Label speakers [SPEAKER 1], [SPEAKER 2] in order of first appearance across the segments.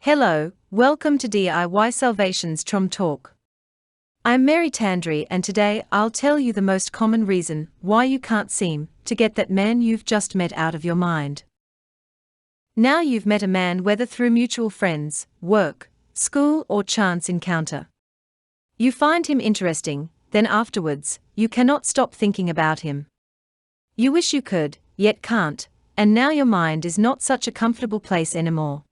[SPEAKER 1] Hello, welcome to DIY Salvation's TROM Talk. I'm Mary Tandry, and today I'll tell you the most common reason why you can't seem to get that man you've just met out of your mind. Now you've met a man, whether through mutual friends, work, school, or chance encounter. You find him interesting, then afterwards, you cannot stop thinking about him. You wish you could, yet can't, and now your mind is not such a comfortable place anymore.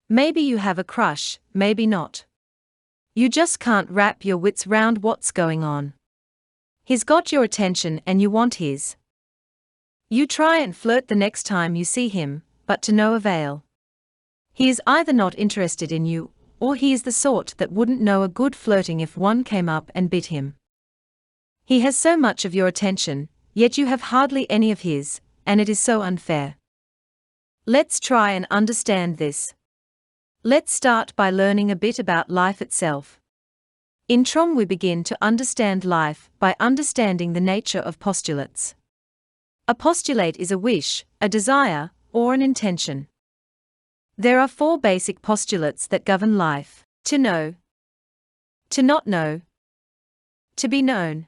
[SPEAKER 1] Maybe you have a crush, maybe not. You just can't wrap your wits round what's going on. He's got your attention and you want his. You try and flirt the next time you see him, but to no avail. He is either not interested in you, or he is the sort that wouldn't know a good flirting if one came up and bit him. He has so much of your attention, yet you have hardly any of his, and it is so unfair. Let's try and understand this. Let's start by learning a bit about life itself. In TROM we begin to understand life by understanding the nature of postulates. A postulate is a wish, a desire, or an intention. There are 4 basic postulates that govern life: to know, to not know, to be known,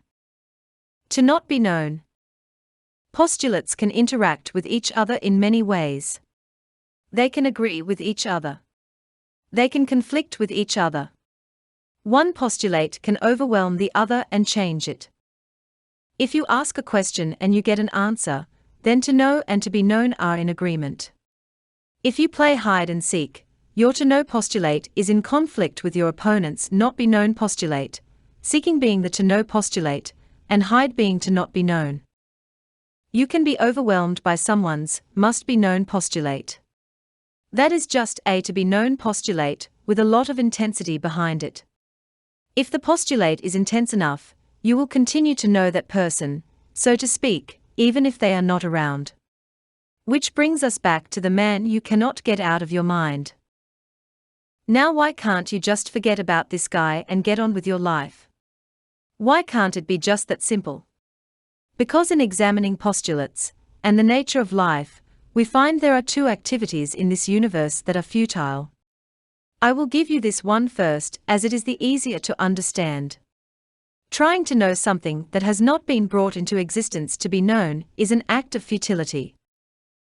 [SPEAKER 1] to not be known. Postulates can interact with each other in many ways. They can agree with each other. They can conflict with each other. One postulate can overwhelm the other and change it. If you ask a question and you get an answer, then to know and to be known are in agreement. If you play hide and seek, your to know postulate is in conflict with your opponent's not be known postulate, seeking being the to know postulate, and hide being to not be known. You can be overwhelmed by someone's must be known postulate. That is just a to be known postulate with a lot of intensity behind it. If the postulate is intense enough, you will continue to know that person, so to speak, even if they are not around. Which brings us back to the man you cannot get out of your mind. Now, why can't you just forget about this guy and get on with your life? Why can't it be just that simple? Because in examining postulates and the nature of life, we find there are 2 activities in this universe that are futile. I will give you this one first, as it is the easier to understand. Trying to know something that has not been brought into existence to be known is an act of futility.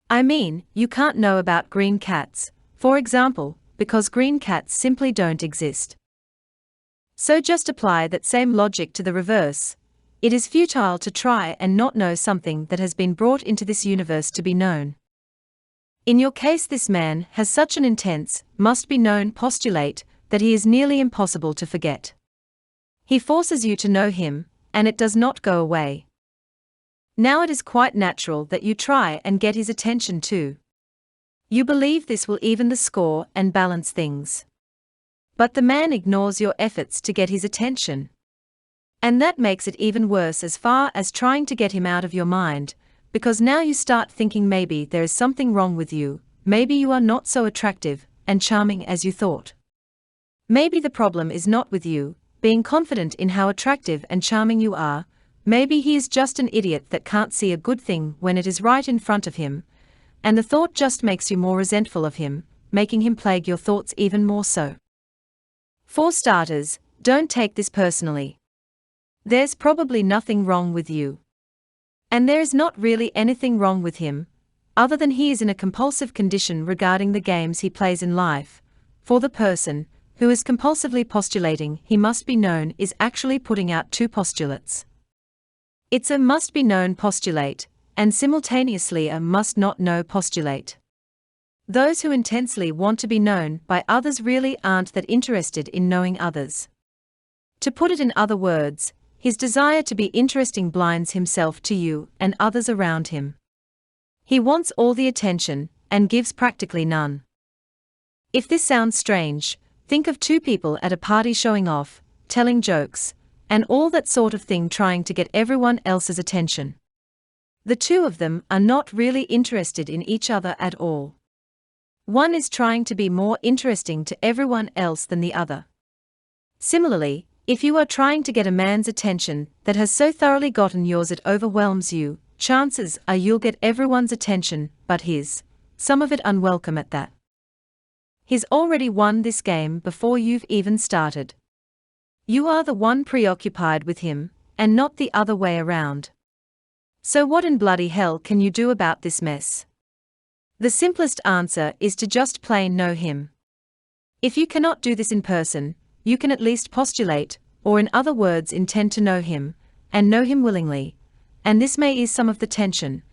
[SPEAKER 1] I mean, you can't know about green cats, for example, because green cats simply don't exist. So just apply that same logic to the reverse. It is futile to try and not know something that has been brought into this universe to be known. In your case, this man has such an intense, must be known postulate that he is nearly impossible to forget. He forces you to know him, and it does not go away. Now it is quite natural that you try and get his attention too. You believe this will even the score and balance things. But the man ignores your efforts to get his attention. And that makes it even worse as far as trying to get him out of your mind, because now you start thinking maybe there is something wrong with you, maybe you are not so attractive and charming as you thought. Maybe the problem is not with you, being confident in how attractive and charming you are, maybe he is just an idiot that can't see a good thing when it is right in front of him, and the thought just makes you more resentful of him, making him plague your thoughts even more so. For starters, don't take this personally. There's probably nothing wrong with you. And there is not really anything wrong with him, other than he is in a compulsive condition regarding the games he plays in life, for the person who is compulsively postulating he must be known is actually putting out 2 postulates. It's a must be known postulate, and simultaneously a must not know postulate. Those who intensely want to be known by others really aren't that interested in knowing others. To put it in other words, his desire to be interesting blinds himself to you and others around him. He wants all the attention, and gives practically none. If this sounds strange, think of 2 people at a party showing off, telling jokes, and all that sort of thing, trying to get everyone else's attention. The 2 of them are not really interested in each other at all. One is trying to be more interesting to everyone else than the other. Similarly, if you are trying to get a man's attention that has so thoroughly gotten yours it overwhelms you, chances are you'll get everyone's attention but his, some of it unwelcome at that. He's already won this game before you've even started. You are the one preoccupied with him, and not the other way around. So what in bloody hell can you do about this mess? The simplest answer is to just plain know him. If you cannot do this in person, you can at least postulate, or in other words intend to know him, and know him willingly, and this may ease some of the tension,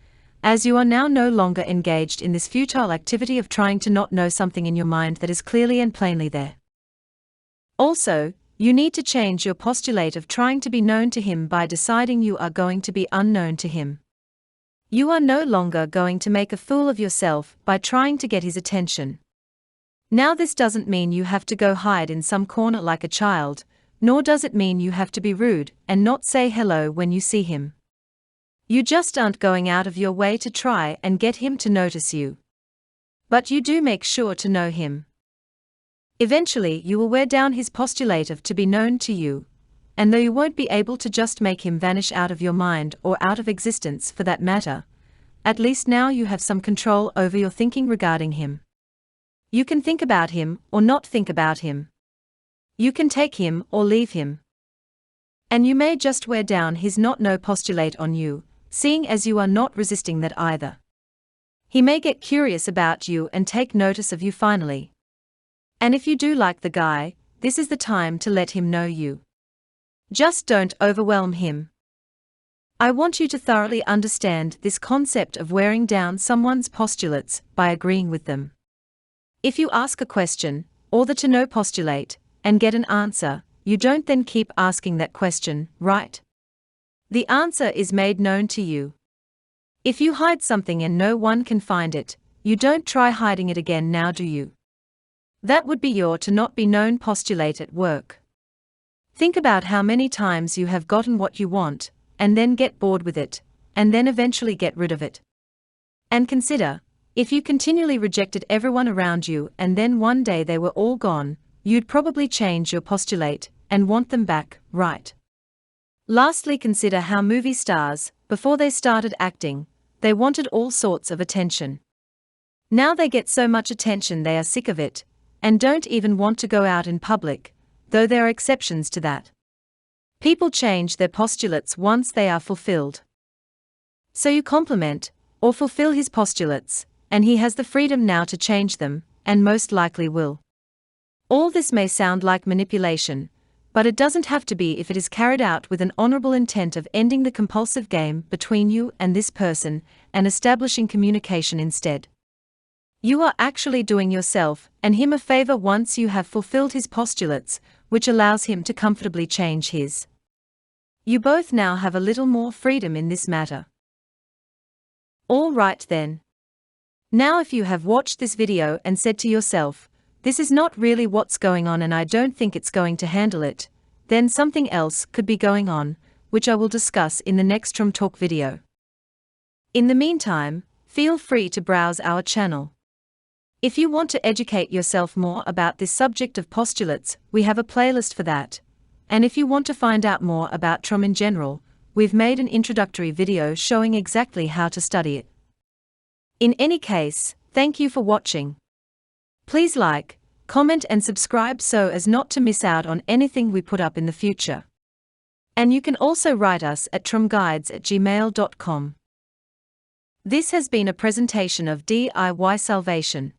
[SPEAKER 1] as you are now no longer engaged in this futile activity of trying to not know something in your mind that is clearly and plainly there. Also, you need to change your postulate of trying to be known to him by deciding you are going to be unknown to him. You are no longer going to make a fool of yourself by trying to get his attention. Now this doesn't mean you have to go hide in some corner like a child, nor does it mean you have to be rude and not say hello when you see him. You just aren't going out of your way to try and get him to notice you. But you do make sure to know him. Eventually you will wear down his postulate of to be known to you, and though you won't be able to just make him vanish out of your mind or out of existence for that matter, at least now you have some control over your thinking regarding him. You can think about him or not think about him. You can take him or leave him. And you may just wear down his not-know postulate on you, seeing as you are not resisting that either. He may get curious about you and take notice of you finally. And if you do like the guy, this is the time to let him know you. Just don't overwhelm him. I want you to thoroughly understand this concept of wearing down someone's postulates by agreeing with them. If you ask a question, or the to-know postulate, and get an answer, you don't then keep asking that question, right? The answer is made known to you. If you hide something and no one can find it, you don't try hiding it again now, do you? That would be your to not be known postulate at work. Think about how many times you have gotten what you want, and then get bored with it, and then eventually get rid of it. And consider, if you continually rejected everyone around you and then one day they were all gone, you'd probably change your postulate and want them back, right? Lastly, consider how movie stars, before they started acting, they wanted all sorts of attention. Now they get so much attention they are sick of it, and don't even want to go out in public, though there are exceptions to that. People change their postulates once they are fulfilled. So you compliment, or fulfill his postulates, and he has the freedom now to change them, and most likely will. All this may sound like manipulation, but it doesn't have to be if it is carried out with an honorable intent of ending the compulsive game between you and this person, and establishing communication instead. You are actually doing yourself and him a favor once you have fulfilled his postulates, which allows him to comfortably change his. You both now have a little more freedom in this matter. All right then. Now if you have watched this video and said to yourself, this is not really what's going on and I don't think it's going to handle it, then something else could be going on, which I will discuss in the next TROM Talk video. In the meantime, feel free to browse our channel. If you want to educate yourself more about this subject of postulates, we have a playlist for that. And if you want to find out more about TROM in general, we've made an introductory video showing exactly how to study it. In any case, thank you for watching. Please like, comment and subscribe so as not to miss out on anything we put up in the future. And you can also write us at tromguides@gmail.com. This has been a presentation of DIY Salvation.